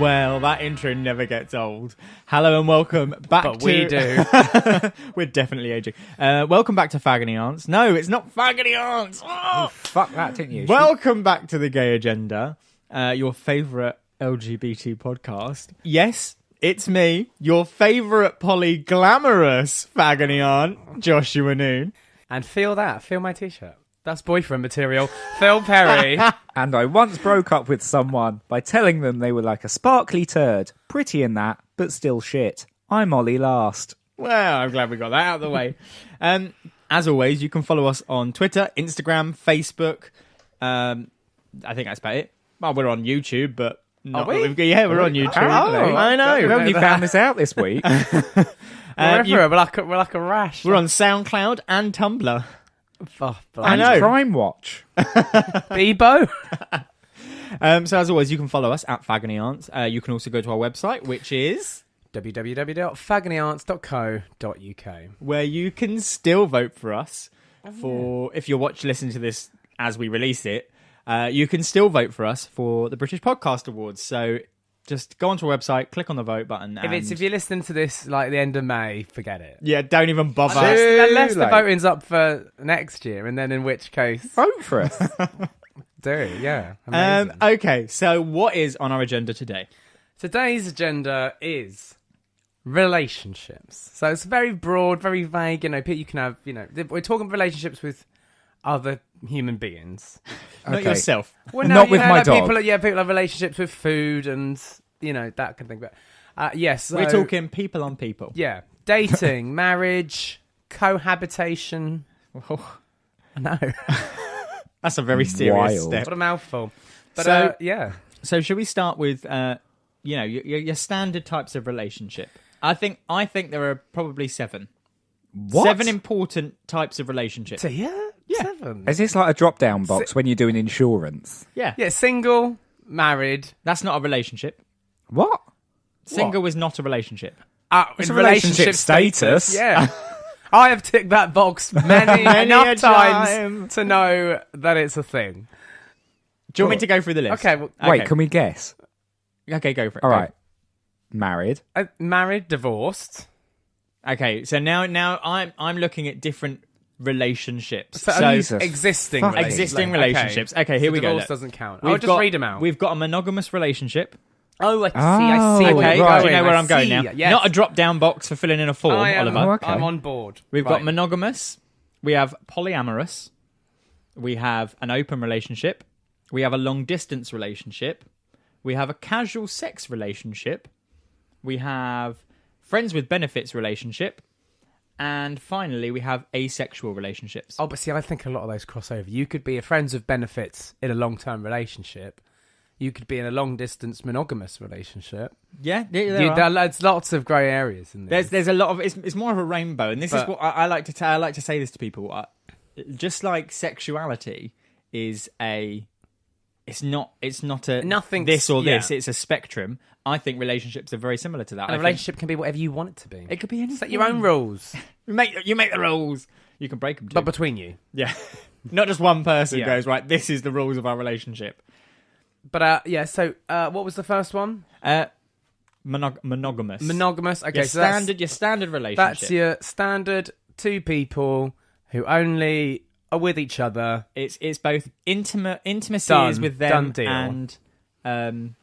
Well, that intro never gets old. Hello and welcome back But we do. We're definitely aging. Welcome back to Fagony Aunts. No, it's not Fagony Aunts. Oh, fuck that, didn't you? Welcome back to the Gay Agenda, your favourite LGBT podcast. Yes, it's me, your favourite polyglamorous Fagony Aunt, Joshua Noon. And feel my t-shirt. That's boyfriend material. Phil Perry. And I once broke up with someone by telling them they were like a sparkly turd. Pretty in that, but still shit. I'm Ollie Last. Well, I'm glad we got that out of the way. As always, you can follow us on Twitter, Instagram, Facebook. I think that's about it. Well, we're on YouTube, but... Are we? Yeah, we're on YouTube. Oh, I know. We only found this out this week. We're everywhere. We're like a rash. We're on SoundCloud and Tumblr. Oh, I know. Crime Watch. Bebo. So as always, you can follow us at Fagony Aunts. You can also go to our website, which is... www.fagonyarts.co.uk, where you can still vote for us. If you're listening to this as we release it, you can still vote for us for the British Podcast Awards. So just go onto our website, click on the vote button. If you're listening to this like the end of May, forget it. Yeah, don't even bother. Unless the voting's up for next year, and then in which case... Vote for us. Do, yeah. Amazing. Okay, so what is on our agenda today? Today's agenda is relationships. So it's very broad, very vague. You can have, we're talking relationships with other human beings. Not yourself. Well, Not with my dog. People have relationships with food and, that kind of thing. But yes. So, We're talking people on people. Yeah. Dating, marriage, cohabitation. Oh, I know. that's a very serious Wild. step. What a mouthful. But So- yeah. So should we start with, your standard types of relationship? I think there are probably 7. What? 7 important types of relationships. Yeah. Yeah. 7. Is this like a drop-down box when you're doing insurance? Yeah. Yeah, single, married. That's not a relationship. What? Single is not a relationship. It's a relationship status. Yeah. I have ticked that box many enough times to know that it's a thing. Do you want me to go through the list? Okay, well, Wait, can we guess? Okay, go for it. All Go. right. Married. Married, divorced. Okay, so now I'm looking at different relationships. So Jesus. existing Fuck. relationships. Existing relationships. Okay, here So we go. divorce Look. doesn't count. We've I'll just got- read them out. We've got a monogamous relationship. Oh, I see. Oh, where Okay, you're right. do you know where I I'm going see. now? Yes. Not a drop-down box for filling in a form, I am, Oliver. Oh, okay. I'm on board. We've Right. got monogamous. We have polyamorous. We have an open relationship. We have a long-distance relationship. We have a casual sex relationship. We have friends with benefits relationship. And finally, we have asexual relationships. Oh, but see, I think a lot of those cross over. You could be a friends with benefits in a long-term relationship. You could be in a long-distance monogamous relationship. Yeah, there are. There's lots of grey areas in there. There's a lot of it's more of a rainbow, and this is But- what I like to I like to say this to people. Just like sexuality is it's not a Nothing- this or this. yeah. It's a spectrum. I think relationships are very similar to that. And I a think relationship can be whatever you want it to be. it could be anything. Set your own rules, You make the rules. You can break them too. but between you. yeah, not just one person Yeah. goes right. This is the rules of our relationship. But yeah. So what was the first one? Monogamous. Monogamous. Okay, Your so that's- standard. Your standard relationship. That's your standard 2 people who only are with each other. It's both intimacy Done. is with them Done deal. and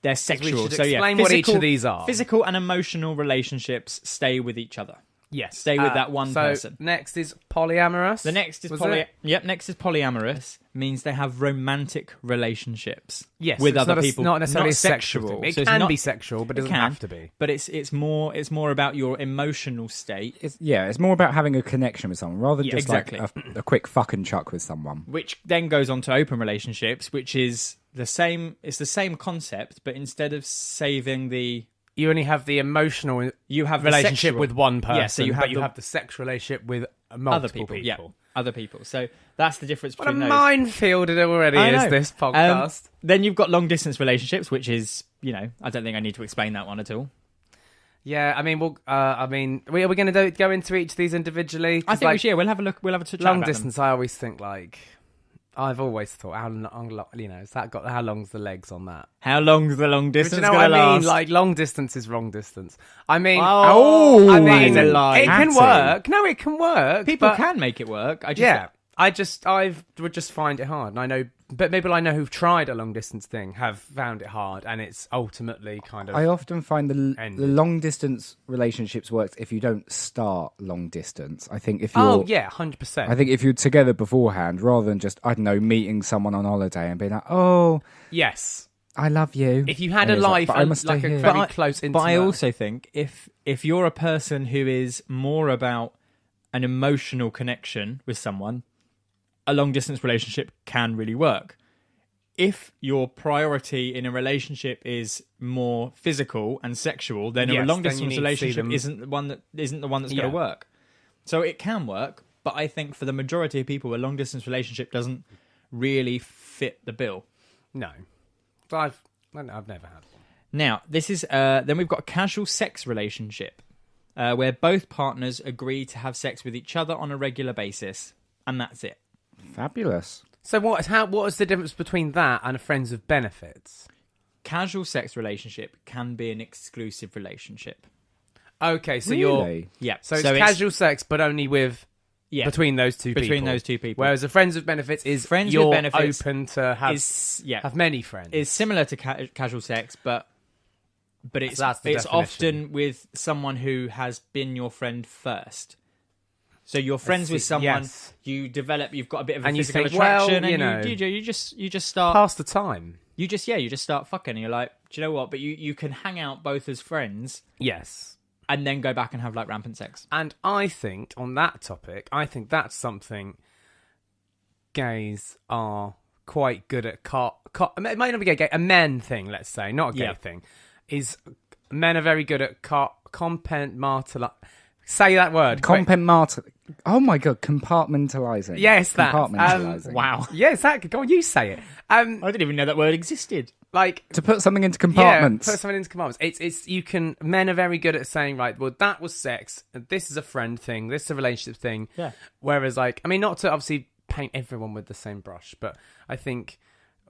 they're sexual. should So yeah, explain what each of these are. Physical and emotional relationships stay with each other. Yes. Stay with that one person. Next is polyamorous. The next is Was it? next is polyamorous. Means they have romantic relationships. Yes, with it's other not people. not necessarily not a sexual. sexual. It So it's can not- be sexual, but it doesn't can. have to be. But it's more about your emotional state, It's more about having a connection with someone rather than Yeah, just exactly. like a quick fuck and chuck with someone. which then goes on to open relationships, which is the same. It's the same concept, but instead of saving the You only have the emotional you have the relationship sexual- with one person, Yeah, so you have but you have the sex relationship with multiple other people. Yeah, other people. So that's the difference What a between those. minefield it already I is, know. this podcast. Then you've got long distance relationships, which is, I don't think I need to explain that one at all. Yeah, I mean, are we going to go into each of these individually? I think we should. We'll have a look. We'll have a chat Long about them. distance, I always think like, I've always thought, how long's the legs on that? How long's the long Do distance you know gonna what I mean? last? Like, long distance is wrong distance. I mean, Oh, I that mean, is a lie. it can Catty. work. No, it can work. People but- can make it work. I would just find it hard. And I know, but people I know who've tried a long distance thing have found it hard, and it's ultimately kind of. I often find the ended. long distance relationships works if you don't start long distance. I think if you're 100%. I think if you're together beforehand, rather than just, I don't know, meeting someone on holiday and being like, oh, yes. I love you. If you had And a it's like, life, but I must like stay a here. very close intimate. But I also think if you're a person who is more about an emotional connection with someone, a long distance relationship can really work. If your priority in a relationship is more physical and sexual, then Yes, a long then you distance need to see relationship them. isn't the one that's Yeah. going to work. So it can work, but I think for the majority of people, a long distance relationship doesn't really fit the bill. No. I've never had one. Now, this is then we've got a casual sex relationship where both partners agree to have sex with each other on a regular basis, and that's it. Fabulous. So what is the difference between that and a friends with benefits? Casual sex relationship can be an exclusive relationship. Okay, so Really? Yeah. so it's casual sex, but only with between those two between people. those two people. Whereas a friends with benefits is Friends with you're benefits open to have is many friends. is similar to casual sex, but it's So that's the it's definition. often with someone who has been your friend first. So you're friends with someone, yes. you've got a bit of a And you physical think, well, attraction, you and know, you just start pass the time. you just start fucking. And you're like, do you know what? But you can hang out both as friends Yes. and then go back and have like rampant sex. And I think on that topic, I think that's something gays are quite good at. It might not be a gay, a men thing, let's say, not a gay thing. Is men are very good at compartmentalizing. Say that word. Oh my god, compartmentalizing. Yes, that. Compartmentalizing. Wow. Yeah, exactly. Go on, you say it. I didn't even know that word existed. Like To put something into compartments. Yeah, put something into compartments. It's you can. Men are very good at saying, right, well, that was sex. And this is a friend thing. This is a relationship thing. Yeah. Whereas, like, I mean, not to obviously paint everyone with the same brush, but I think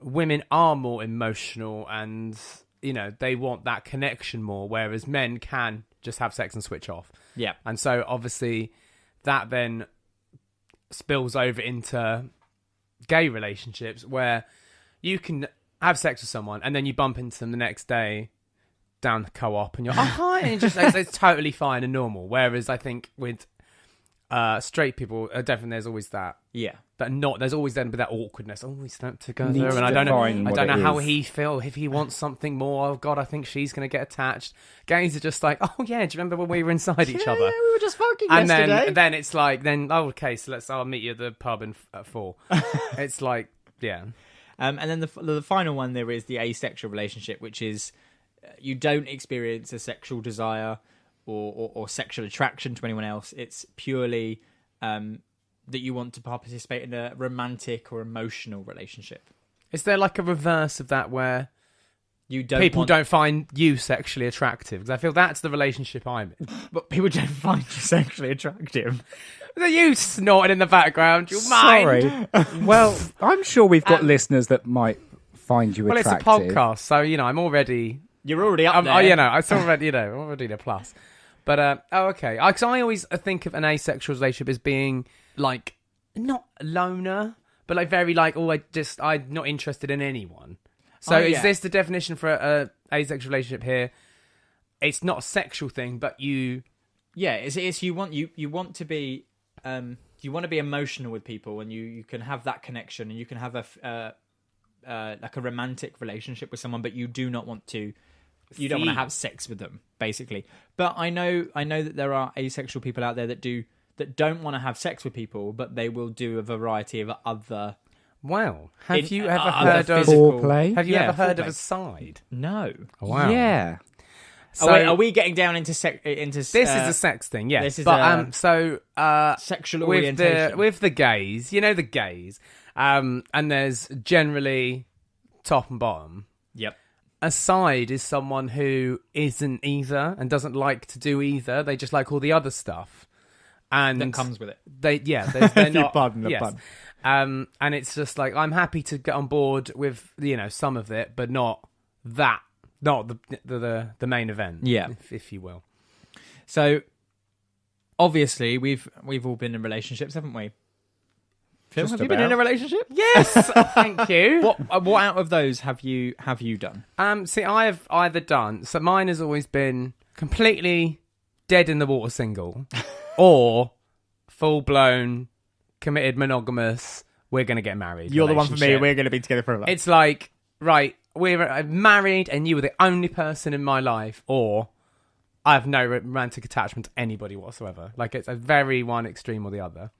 women are more emotional and they want that connection more. Whereas men can just have sex and switch off. Yeah. And so obviously that then spills over into gay relationships where you can have sex with someone and then you bump into them the next day down the co-op and you're, oh, hi. And it's totally fine and normal. Whereas I think with straight people, definitely there's always that. Yeah. But there's always then that awkwardness. Oh, we slept together, Needs and to I don't define know what how it is. he feels. If he wants something more, oh God, I think she's going to get attached. Gays are just like, oh yeah, do you remember when we were inside each other? Yeah, we were just fucking And yesterday. then it's like, okay, so I'll meet you at the pub at 4. It's like, yeah. And then the final one there is the asexual relationship, which is you don't experience a sexual desire or sexual attraction to anyone else. It's purely that you want to participate in a romantic or emotional relationship. Is there like a reverse of that where You don't people want, don't find you sexually attractive? Because I feel that's the relationship I'm in. but people don't find you sexually attractive. You snorting in the background. You mind? Sorry. Well, I'm sure we've got listeners that might find you Well, attractive. it's a podcast, so I'm already. You're already up there. It's already, already a plus. But okay. Because I always think of an asexual relationship as being like not a loner, but like very like I'm not interested in anyone. So is this the definition for a asexual relationship here? It's not a sexual thing, but you. Yeah, it's you want to be you want to be emotional with people, and you can have that connection, and you can have like a romantic relationship with someone, but you do not want to. You don't want to have sex with them, basically. But I know that there are asexual people out there that don't want to have sex with people, but they will do a variety of other. Wow. Have you ever other heard of physical- Foreplay? Have you Yeah, ever heard of foreplay. a side? No. Wow. Yeah. So Are we getting down into this is a sex thing, yes. this is but sexual sexual with orientation? with the gays, the gays, and there's generally top and bottom. Yep. A side is someone who isn't either and doesn't like to do either. They just like all the other stuff. and that comes with it. They're not. Pardon the yes. pun. And it's just like I'm happy to get on board with some of it, but not the main event. Yeah. if you will. So obviously we've all been in relationships, haven't we? Phil, Just have you been in about. a relationship? Yes, thank you. What out of those have you done? See, I have either done. So mine has always been completely dead in the water single, or full blown committed monogamous. We're gonna get married. You're the one for me. relationship. We're going to be together for life. It's like, right, we're married, and you were the only person in my life, or I have no romantic attachment to anybody whatsoever. Like it's a very one extreme or the other.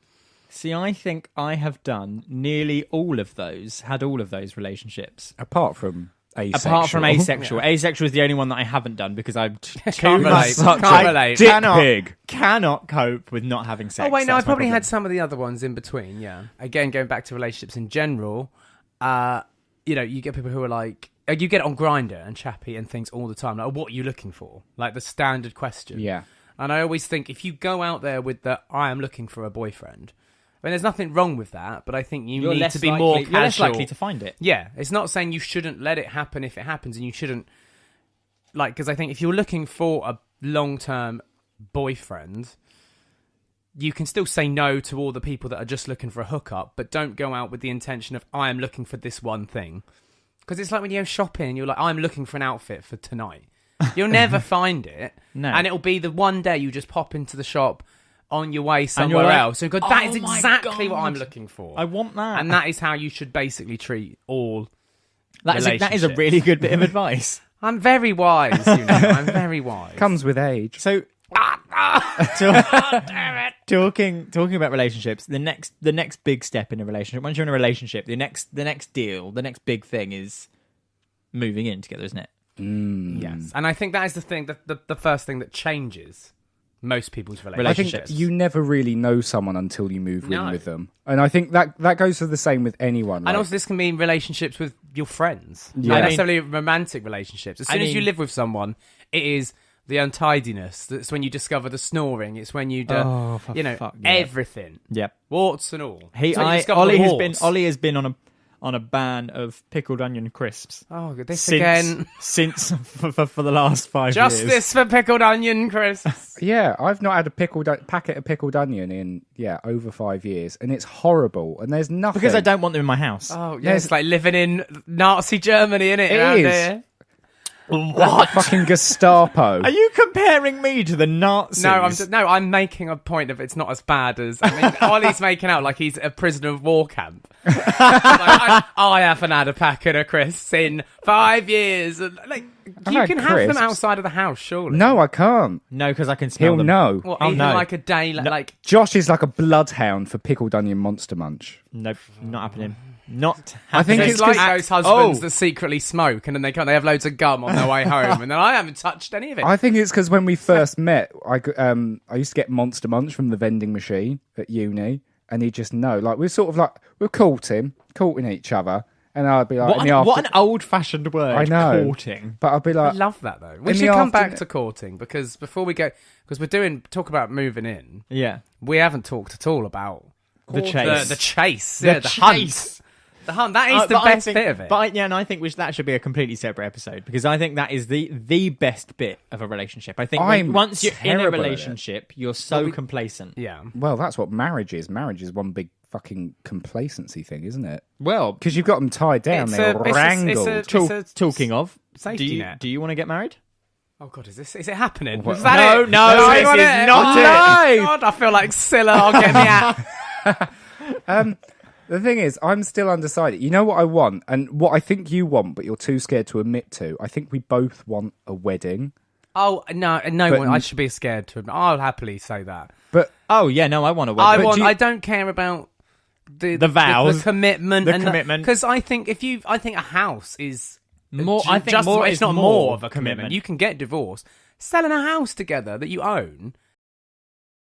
See, I think I have done nearly all of those, had all of those relationships. Apart from asexual. Apart from asexual. Asexual is the only one that I haven't done because I'm Can't relate. such Can't a relate. dick Cannot- pig. cannot cope with not having sex. Oh wait, no, I That's my probably problem. had some of the other ones in between. Yeah. Again, going back to relationships in general, you get people who are like, you get on Grindr and Chappy and things all the time. Like, what are you looking for? Like the standard question. Yeah. And I always think if you go out there with the I am looking for a boyfriend, I mean, there's nothing wrong with that, but I think you You're need less to be likely, more You're less casual. likely to find it. Yeah, it's not saying you shouldn't let it happen if it happens, and you shouldn't, like, because I think if you're looking for a long-term boyfriend, you can still say no to all the people that are just looking for a hookup, but don't go out with the intention of, I am looking for this one thing. Because it's like when you go shopping, you're like, I'm looking for an outfit for tonight. You'll never find it, No. and it'll be the one day you just pop into the shop on your way you're somewhere like, else and go, that is "Oh my exactly what God. I'm looking for. I want that. And that is how you should basically treat all that is a relationships. really good bit of advice. I'm very wise, I'm very wise. Comes with age. So, talking about relationships, the next big step in a relationship. Once you're in a relationship, the next deal, the next big thing is moving in together, isn't it? Yes. And I think that is the thing, the first thing that changes most people's I relationships. think you never really know someone until you move No. in with them. And I think that goes for the same with anyone. And like- also, this can be relationships with your friends, Yeah. not necessarily romantic relationships. As soon as you mean- live with someone, it is the untidiness. It's when you discover the snoring. It's when you do, Oh, for fuck yeah. everything, Yep. warts and all. It's when you discover Ollie the has warts. been Ollie has been on a ban of pickled onion crisps Oh, this again. since for the last 5 years. Justice for pickled onion crisps. Yeah, I've not had a packet of pickled onion in over 5 years, and it's horrible. And there's nothing Because I don't want them in my house. Oh, yeah, it's like living in Nazi Germany, innit? It around is. here. What? Fucking Gestapo. Are you comparing me to the Nazis? No, I'm making a point of it's not as bad as. I mean, Ollie's making out like he's a prisoner of war camp. I haven't had a packet of crisps in 5 years. Like, I've you had can have them crisps. outside of the house, surely. No, I can't. No, because I can smell He'll them. know. What, Oh, even no. like a day, like Josh is like a bloodhound for pickled onion monster munch. Nope, not happening. Not I think happening. it's like 'cause- those husbands Oh. that secretly smoke and then they have loads of gum on their way home, and then I haven't touched any of it. I think it's because when we first met, I used to get Monster Munch from the vending machine at uni, and he'd just know. Like, we're sort of like, we're courting each other, and I'd be like, in the What an old-fashioned word. I know. Courting. But I'd be I like, love that though. We in should the come back afternoon- to courting because before we go, because we're talk about moving in. Yeah. We haven't talked at all about The chase. the chase, The the chase. hunt. The hunt. That is the But I best think- bit of it. But and I think that should be a completely separate episode because I think that is the best bit of a relationship. I think I'm once you're in a terrible at it. relationship, you're so complacent. yeah. well, that's what marriage is. Marriage is one big fucking complacency thing, isn't it? Well, Because you've got them tied down, It's they're a- it's a- wrangled. it's a- talking of, safety net. do you want to get married? Oh God, is it happening? What? Is that No, it? no, Is this anyone is it? not Oh, it. God, I feel like Scylla. I'll get me out. The thing is, I'm still undecided. You know what I want, and what I think you want, but you're too scared to admit to. I think we both want a wedding. Oh no, no But- one. I should be scared to admit. I'll happily say that. But Oh yeah, no, I want a wedding. I don't care about the vows, the commitment, the commitment. Because I think I think a house is More- I think just, more it's is not more more of a commitment. commitment. You can get divorced. Selling a house together that you own